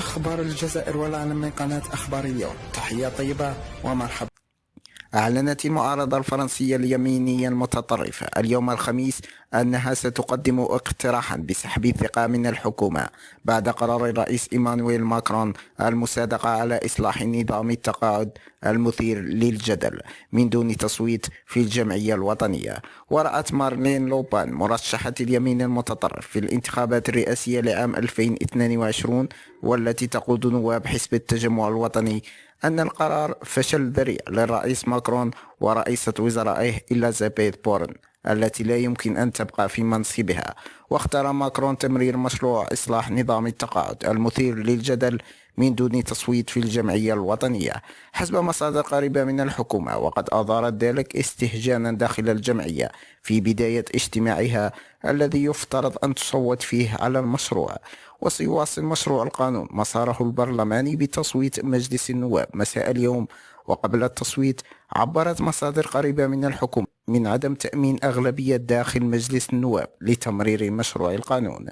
أخبار الجزائر والعالم من قناة أخبار اليوم. تحية طيبة ومرحبا. أعلنت المعارضة الفرنسية اليمينية المتطرفة اليوم الخميس أنها ستقدم اقتراحا بسحب الثقة من الحكومة بعد قرار الرئيس إيمانويل ماكرون المصادقة على إصلاح نظام التقاعد المثير للجدل من دون تصويت في الجمعية الوطنية. ورأت مارلين لوبان مرشحة اليمين المتطرف في الانتخابات الرئاسية لعام 2022 والتي تقود نواب حزب التجمع الوطني أن القرار فشل ذريع للرئيس ماكرون ورئيسة وزرائه إليزابيث بورن التي لا يمكن أن تبقى في منصبها. واختار ماكرون تمرير مشروع إصلاح نظام التقاعد المثير للجدل من دون تصويت في الجمعية الوطنية حسب مصادر قريبة من الحكومة، وقد أظهرت ذلك استهجانا داخل الجمعية في بداية اجتماعها الذي يفترض أن تصوت فيه على المشروع. وسيواصل مشروع القانون مساره البرلماني بتصويت مجلس النواب مساء اليوم. وقبل التصويت عبرت مصادر قريبة من الحكومة من عدم تأمين أغلبية داخل مجلس النواب لتمرير مشروع القانون.